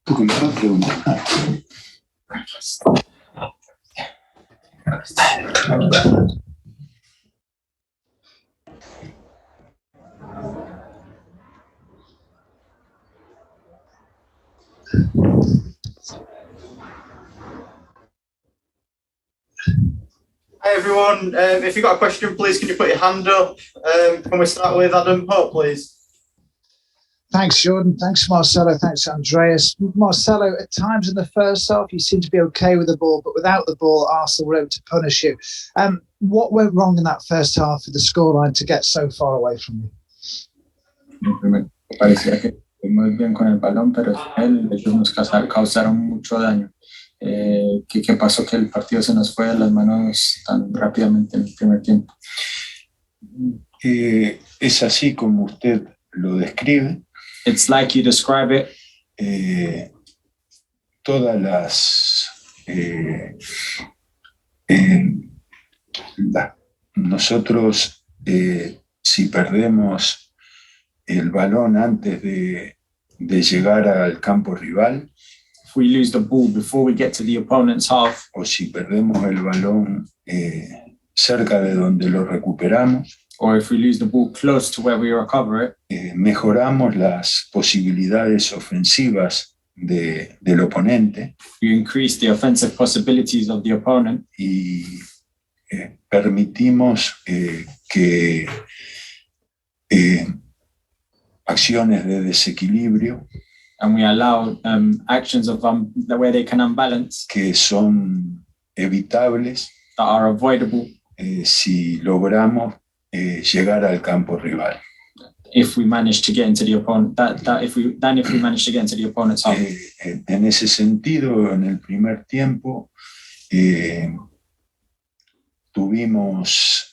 Porque me va a preguntar. Hi everyone, if you've got a question, please can you put your hand up? Can we start with Adam Pope, please? Thanks, Jordan. Thanks, Marcelo. Thanks, Andreas. Marcelo, at times in the first half, you seem to be okay with the ball, but without the ball, Arsenal were able to punish you. What went wrong in that first half of the scoreline to get so far away from you? Parecía que muy bien con el balón, pero ellos nos causaron mucho daño. ¿Qué pasó? Que el partido se nos fue de las manos tan rápidamente en el primer tiempo. Es así como usted lo describe. It's like you describe it. Todas las nosotros si perdemos el balón antes de llegar al campo rival, if we lose the ball before we get to the opponent's half, o si perdemos el balón cerca de donde lo recuperamos, or if we lose the ball close to where we recover it, mejoramos las posibilidades ofensivas del oponente, we increase the offensive possibilities of the opponent, y permitimos que acciones de desequilibrio, and we allow actions of where they can unbalance, que son evitables, that are avoidable, si logramos llegar al campo rival. If we manage to get into the opponent, if we manage to get into the opponent's half. En ese sentido, en el primer tiempo tuvimos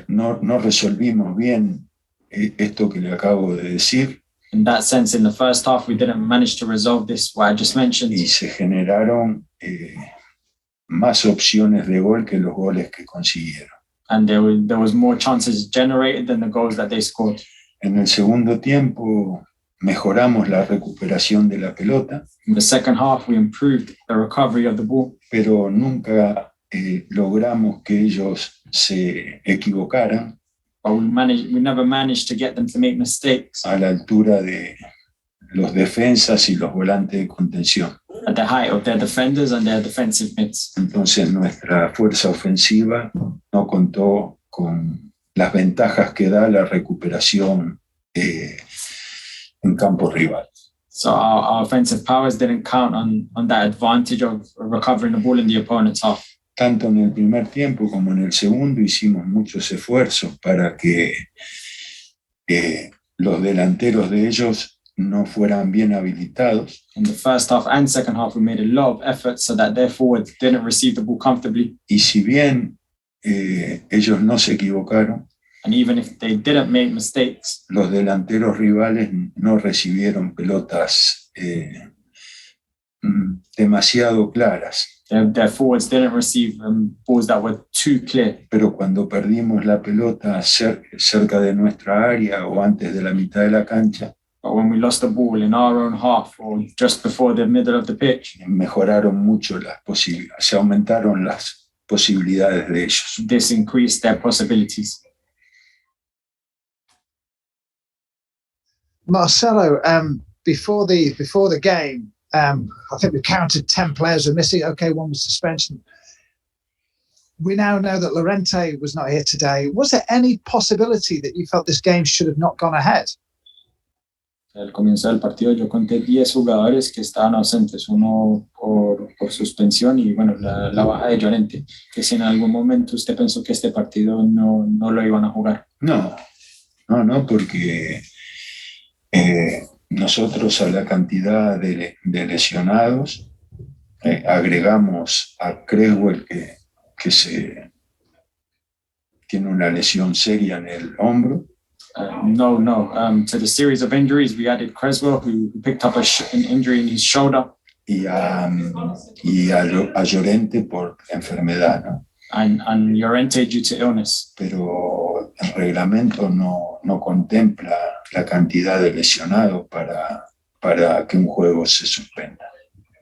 no resolvimos bien esto que le acabo de decir. In that sense, in the first half, we didn't manage to resolve this, what I just mentioned. Y se generaron más opciones de gol que los goles que consiguieron. And there was more chances generated than the goals that they scored. En el segundo tiempo mejoramos la recuperación de la pelota. In the second half, we improved the recovery of the ball. Pero nunca logramos que ellos se equivocaran. But we never managed to get them to make mistakes. A la altura de los defensas y los volantes de contención. At the height of their defenders and their defensive mids. Entonces nuestra fuerza ofensiva no contó con las ventajas que da la recuperación en campo rival. So our offensive powers didn't count on that advantage of recovering the ball in the opponent's half. Tanto en el primer tiempo como en el segundo hicimos muchos esfuerzos para que los delanteros de ellos no fueran bien habilitados. In the first half and second half, we made a lot of effort so that their forwards didn't receive the ball comfortably. Y si bien ellos no se equivocaron, and even if they didn't make mistakes, los delanteros rivales no recibieron pelotas demasiado claras. Their forwards didn't receive balls that were too clear. Pero cuando perdimos la pelota cerca de nuestra área o antes de la mitad de la cancha, but when we lost the ball in our own half or just before the middle of the pitch, mejoraron mucho las posibilidades, se aumentaron las posibilidades de ellos. This increased their possibilities. Marcelo, before the game, I think we counted 10 players were missing. Okay, one was suspension. We now know that Llorente was not here today. Was there any possibility that you felt this game should have not gone ahead? Al comienzo del partido yo conté 10 jugadores que estaban ausentes, uno por suspensión y bueno, la baja de Llorente, que si en algún momento usted pensó que este partido no lo iban a jugar. No, porque nosotros a la cantidad de lesionados agregamos a Creswell que tiene una lesión seria en el hombro. To the series of injuries, we added Creswell, who picked up an injury in his shoulder. Y a Llorente por enfermedad, ¿no? And Llorente due to illness. Pero el reglamento no contempla la cantidad de lesionados para para que un juego se suspenda.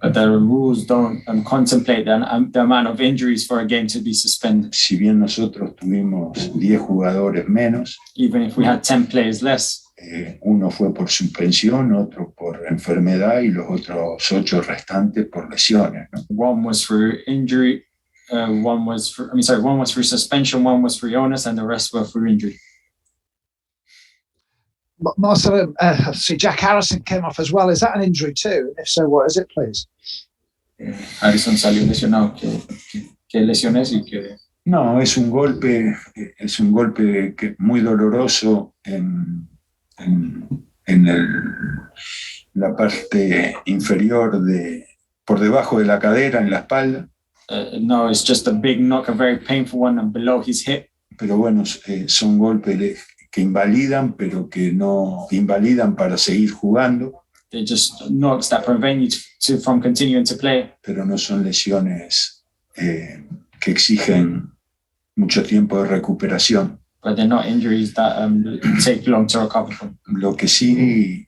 But the rules don't contemplate the amount of injuries for a game to be suspended. Si bien nosotros tuvimos 10 jugadores menos, Even if we had 10 players less, uno fue por suspensión, otro por enfermedad y los otros 8 restantes por lesiones, ¿no? one was for injury, one was for suspension, one was for illness, and the rest were for injury. Marcelo, see, Jack Harrison came off as well. Is that an injury too? If so, what is it, please? Harrison salió lesionado. ¿Qué lesiones y qué? No, es un golpe muy doloroso en la parte inferior por debajo de la cadera, en la espalda. No, it's just a big knock, a very painful one below his hip. Pero bueno, son golpes que invalidan, pero que no invalidan para seguir jugando. They're just knocks that prevent you from continuing to play. Pero no son lesiones que exigen mucho tiempo de recuperación. But they're not injuries that take long to recover from. Lo que sí,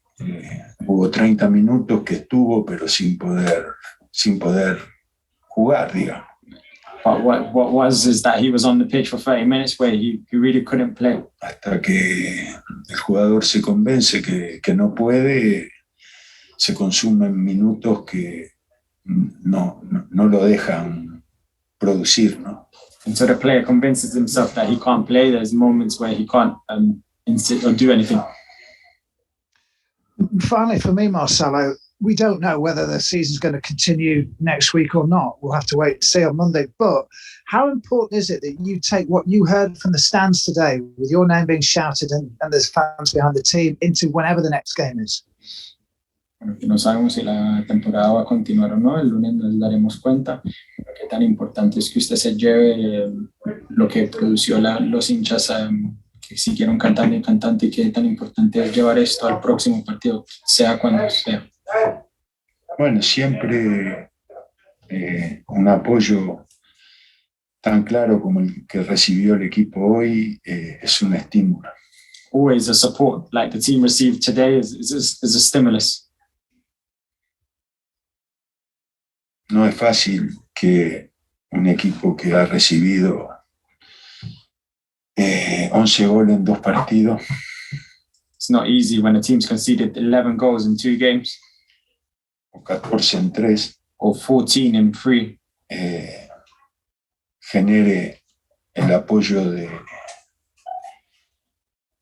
hubo 30 minutos que estuvo, pero sin poder jugar, digamos. But what was is that he was on the pitch for 30 minutes where he really couldn't play. Hasta que el jugador se convence que no puede, se consumen minutos que no lo dejan producir, ¿no? Until the player convinces himself that he can't play, there's moments where he can't insist or do anything. Finally, for me, Marcelo, we don't know whether the season's going to continue next week or not. We'll have to wait to see on Monday. But how important is it that you take what you heard from the stands today, with your name being shouted and there's fans behind the team, into whenever the next game is? Bueno, que no sabemos si la temporada va a continuar o no. El lunes nos daremos cuenta. Qué tan importante es que usted se lleve lo que produció los hinchas que siguieron cantando y cantando, y qué tan importante es llevar esto al próximo partido, sea cuando sea. Bueno, siempre un apoyo tan claro como el que recibió el equipo hoy es un estímulo. Always a support like the team received today is a stimulus. No es fácil que un equipo que ha recibido 11 goles en 2 partidos. It's not easy when a team's conceded 11 goals in 2 games. O 14 en 3. Or 14 in 3. Genere el apoyo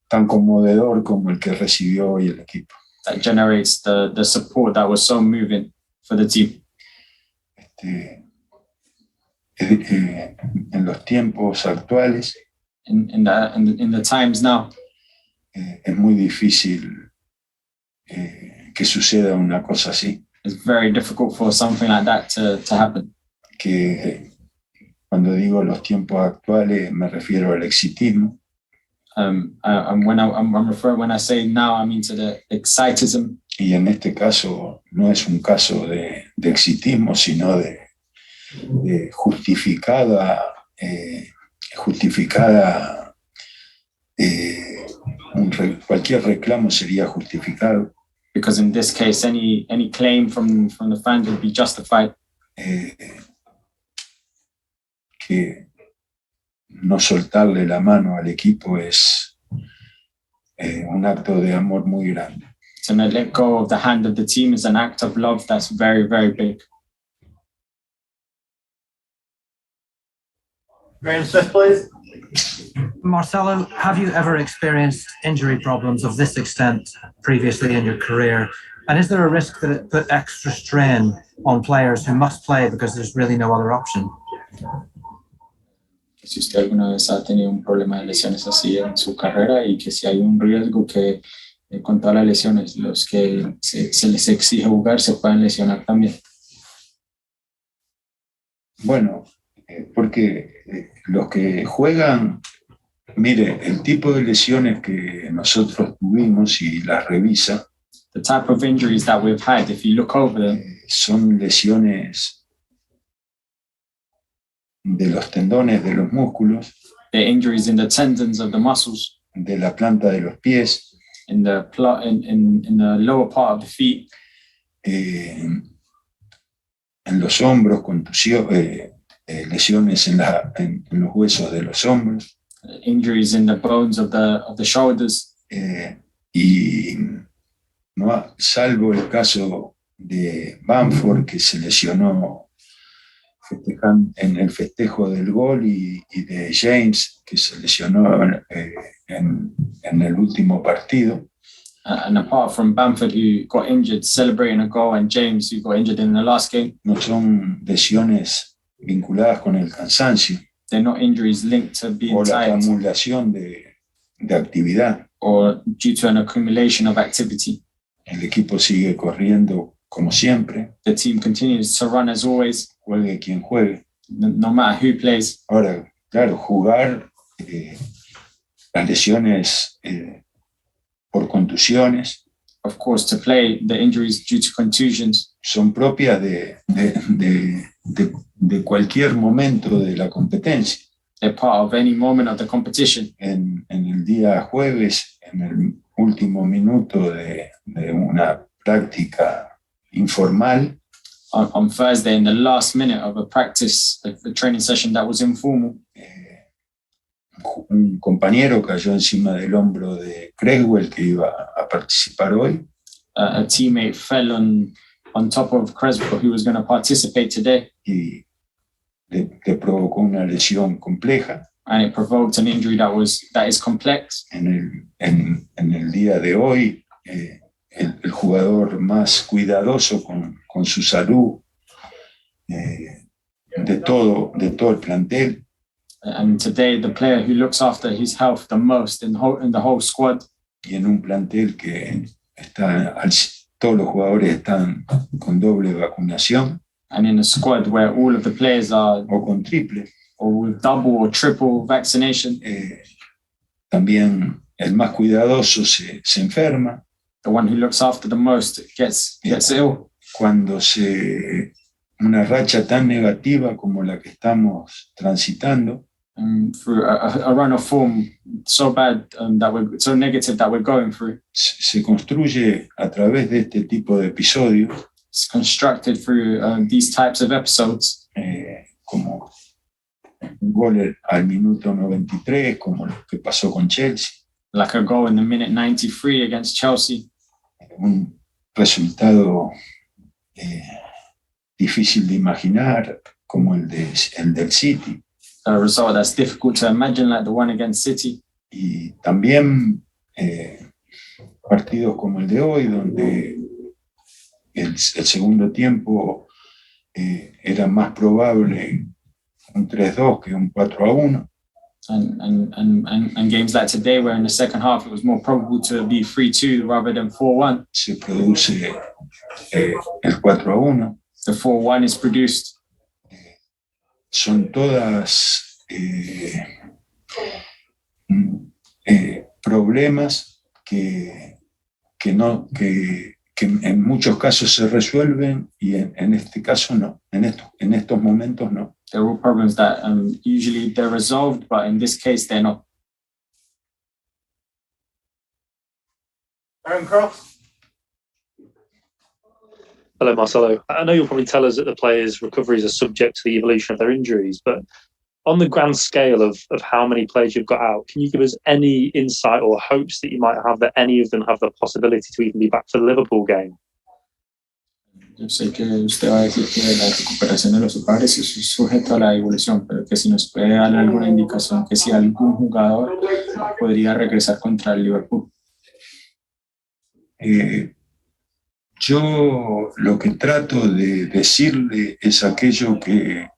tan conmovedor como el que recibió hoy el equipo. That generates the support that was so moving for the team. En los tiempos actuales, in the times now, es muy difícil que suceda una cosa así. It's very difficult for something like that to happen. Que cuando digo los tiempos actuales me refiero al exitismo. When I say now, I mean to the excitism. Y en este caso no es un caso de exitismo, sino de justificada cualquier reclamo sería justificado. Because in this case, any claim from the fans would be justified. Que no soltarle la mano al equipo es un acto de amor muy grande. To not let go of the hand of the team is an act of love that's very, very big. Graham Smith, please. Marcelo, have you ever experienced injury problems of this extent previously in your career? And is there a risk that it put extra strain on players who must play because there's really no other option? Si usted alguna vez ha tenido un problema de lesiones así en su carrera, y que si hay un riesgo que con todas las lesiones los que se les exige jugar se puedan lesionar también. Bueno, porque los que juegan, mire, el tipo de lesiones que nosotros tuvimos y las revisa, the type of injuries that we've had, if you look over them, son lesiones de los tendones de los músculos, the injuries in the tendons of the muscles, de la planta de los pies, in the lower part of the feet, en los hombros, lesiones en los huesos de los hombros. Injuries in the bones of the shoulders. Y no, salvo el caso de Bamford, que se lesionó en el festejo del gol, y de James, que se lesionó en el último partido. And apart from Bamford, who got injured celebrating a goal, and James, who got injured in the last game. No son lesiones vinculadas con el cansancio. They're not injuries linked to being o la tired. acumulación de actividad. Or due to an accumulation of activity. El equipo sigue corriendo como siempre. The team continues to run as always. Juegue quien juegue. No matter who plays. Ahora, claro, jugar, las lesiones por contusiones. Of course, to play, the injuries due to contusions. Son propias de cualquier momento de la competencia. They're part of any moment of the competition. En el día jueves, en el último minuto de una práctica informal. On Thursday, in the last minute of a practice, a training session that was informal. Un compañero cayó encima del hombro de Creswell, que iba a participar hoy. A teammate fell on top of Creswell, who was going to participate today. Y le provocó una lesión compleja. And it provoked an injury that is complex. En el día de hoy, el jugador más cuidadoso con su salud de todo el plantel. And today, the player who looks after his health the most in the whole squad. Y en un plantel que todos los jugadores están con doble vacunación. And in a squad where all of the players are o con triple, or with double or triple vaccination. También el más cuidadoso se enferma. The one who looks after the most gets ill. Cuando una racha tan negativa como la que estamos transitando, through a run of form so bad, so negative that we're going through, se construye a través de este tipo de episodios. It's constructed through these types of episodes. Como un gol al minuto 93, como lo que pasó con Chelsea. Like a goal in the minute 93 against Chelsea. Un resultado difícil de imaginar, como el del City. A result that's difficult to imagine, like the one against City. Y también partidos como el de hoy, donde el segundo tiempo era más probable un 3-2 que un 4-1. And games like today, where in the second half it was more probable to be 3-2 rather than 4-1. Se produce el 4-1. The 4-1 is produced. Son todas problemas que en muchos casos se resuelven y en este caso no, en estos momentos no. There are problems that usually they're resolved, but in this case they're not. Aaron Cross. Hello, Marcelo. I know you'll probably tell us that the players' recoveries are subject to the evolution of their injuries, but on the grand scale of how many players you've got out, can you give us any insight or hopes that you might have that any of them have the possibility to even be back for the Liverpool game? Yo sé que usted va a decir que la recuperación de los jugadores es sujeto a la evolución, pero que si nos puede dar alguna indicación que si algún jugador podría regresar contra el Liverpool. Yo lo que trato de decirle es aquello que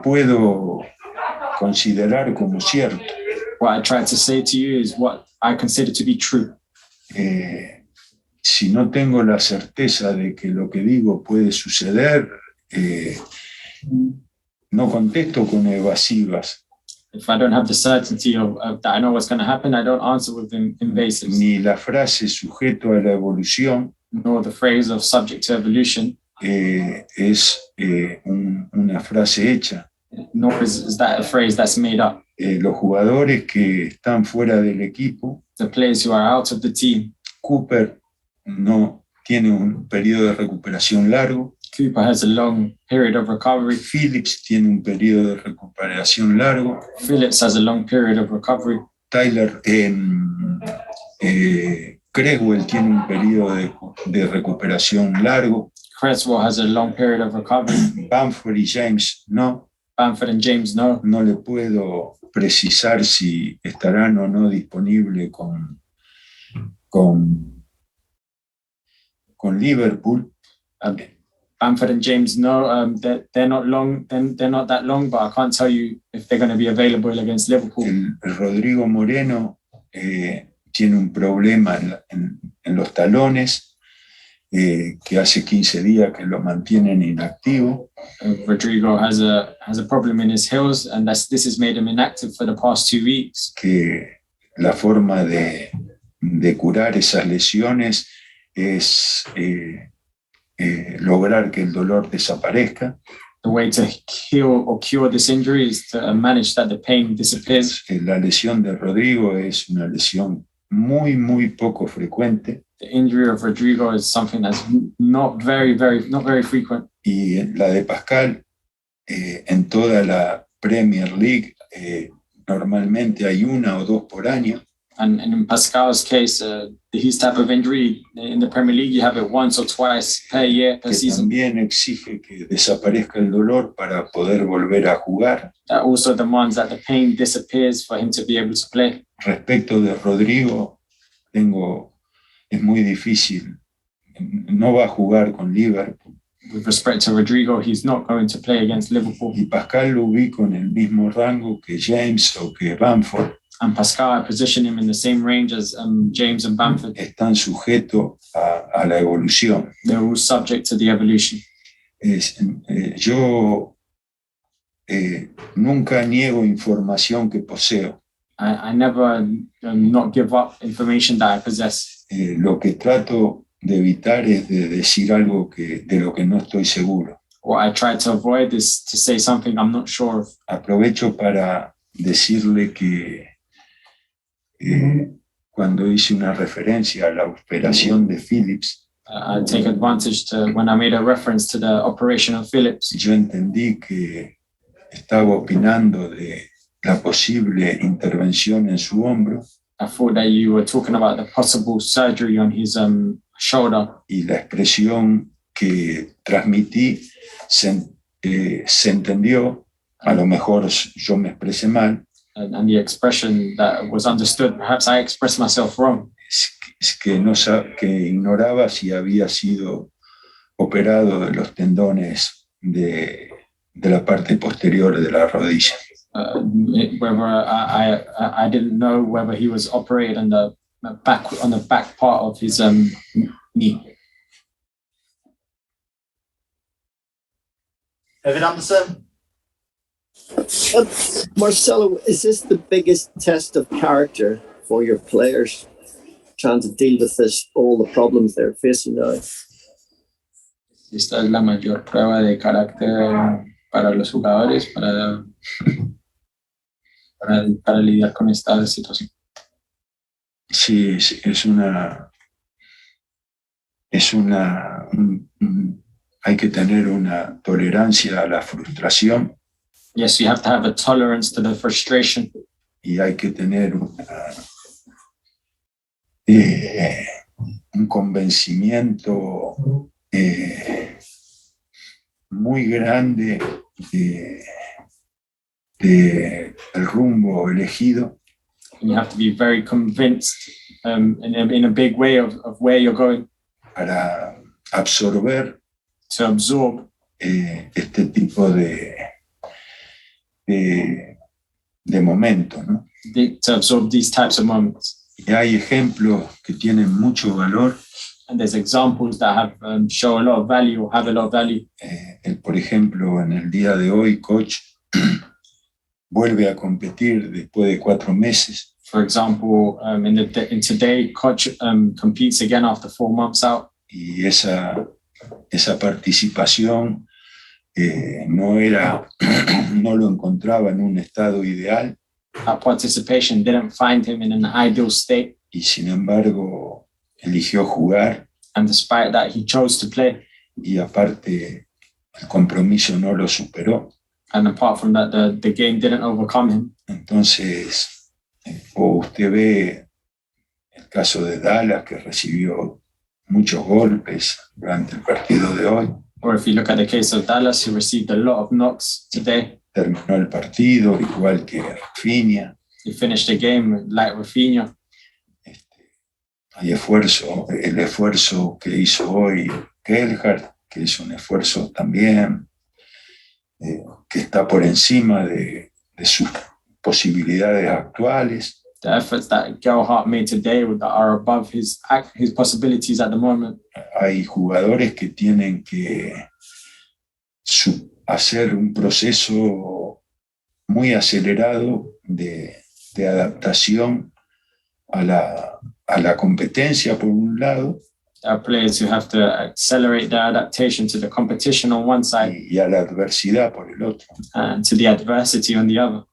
puedo considerar como cierto. What I try to say to you is what I consider to be true. Si no tengo la certeza de que lo que digo puede suceder, no contesto con evasivas. If I don't have the certainty of that I know what's going to happen, I don't answer with invasives. Ni la frase sujeto a la evolución, nor the phrase of subject to evolution. Es una frase hecha. Nor is that a phrase that's made up. Los jugadores que están fuera del equipo, the players who are out of the team, Cooper no tiene un periodo de recuperación largo. Cooper has a long period of recovery. Phillips tiene un periodo de recuperación largo. Phillips has a long period of recovery. Creswell tiene un periodo de recuperación largo. Creswell has a long period of recovery. Bamford y James no. Bamford and James no. No le puedo precisar si estarán o no disponibles con Liverpool. Bamford and James no. They're not long. They're not that long, but I can't tell you if they're going to be available against Liverpool. El Rodrigo Moreno tiene un problema en los talones. Que hace 15 días que lo mantienen inactivo. Rodrigo has a problem in his heels, and this has made him inactive for the past 2 weeks. Que la forma de curar esas lesiones es lograr que el dolor desaparezca. The way to heal or cure this injury is to manage that the pain disappears. La lesión de Rodrigo es una lesión muy poco frecuente. The injury of Rodrigo is something that's not very frequent. Y la de Pascal, en toda la Premier League, normalmente hay 1 o 2 por año. And in Pascal's case, his type of injury in the Premier League, you have it once or twice per year, per season. También exige que desaparezca el dolor para poder volver a jugar. That also demands that the pain disappears for him to be able to play. Respecto de Rodrigo, es muy difícil. No va a jugar con Liverpool. With respect to Rodrigo, he's not going to play against Liverpool. Y Pascal lo ubico en el mismo rango que James o que Bamford. And Pascal, I position him in the same range as James and Bamford. Están sujetos a la evolución. They're all subject to the evolution. Yo nunca niego información que poseo. I never not give up information that I possess. Lo que trato de evitar es de decir algo de lo que no estoy seguro. What I try to avoid is to say something I'm not sure of. Aprovecho para decirle que cuando hice una referencia a la operación de Phillips, I take advantage to when I made a reference to the operation of Phillips. Yo entendí que estaba opinando de la posible intervención en su hombro. I thought that you were talking about the possible surgery on his shoulder. Y la expresión que transmití se entendió. A lo mejor yo me expresé mal. And the expression that was understood, perhaps I expressed myself wrong. Que ignoraba si había sido operado de los tendones de la parte posterior de la rodilla. Whether I didn't know whether he was operated on the back part of his knee. David Anderson. Marcelo, is this the biggest test of character for your players, trying to deal with all the problems they're facing now? Esta es la mayor prueba de carácter para los jugadores, para lidiar con esta situación. Sí, hay que tener una tolerancia a la frustración. Yes, you have to have a tolerance to the frustration. Y hay que tener un convencimiento muy grande del rumbo elegido. And you have to be very convinced in a big way of where you're going. Para absorber to absorb este tipo de momentos, ¿no? To absorb these types of moments. Y hay ejemplos que tienen mucho valor. And there's examples that have show a lot of value or have a lot of value. Por ejemplo, en el día de hoy, Coach vuelve a competir después de 4 meses. For example, in today, Coach competes again after 4 months out. Y esa participación no lo encontraba en un estado ideal. That participation didn't find him in an ideal state. Y sin embargo, eligió jugar. And despite that, he chose to play. Y aparte, el compromiso no lo superó. And apart from that, the game didn't overcome him. Entonces, o usted ve el caso de Dallas, que recibió muchos golpes durante el partido de hoy. Or if you look at the case of Dallas, who received a lot of knocks today. Terminó el partido igual que Rafinha. He finished the game like Rafinha. Hay esfuerzo, el esfuerzo que hizo hoy Kelhard, que hizo un esfuerzo también que está por encima de sus posibilidades actuales. The efforts that Gerhardt made today are above his possibilities at the moment. Hay jugadores que tienen que hacer un proceso muy acelerado de adaptación a la competencia por un lado. There are players who have to accelerate their adaptation to the competition on one side y a la adversidad por el otro. And to the adversity on the other.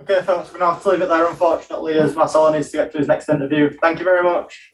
Okay, thanks. We're going to have to leave it there, unfortunately, as Marcelo needs to get to his next interview. Thank you very much.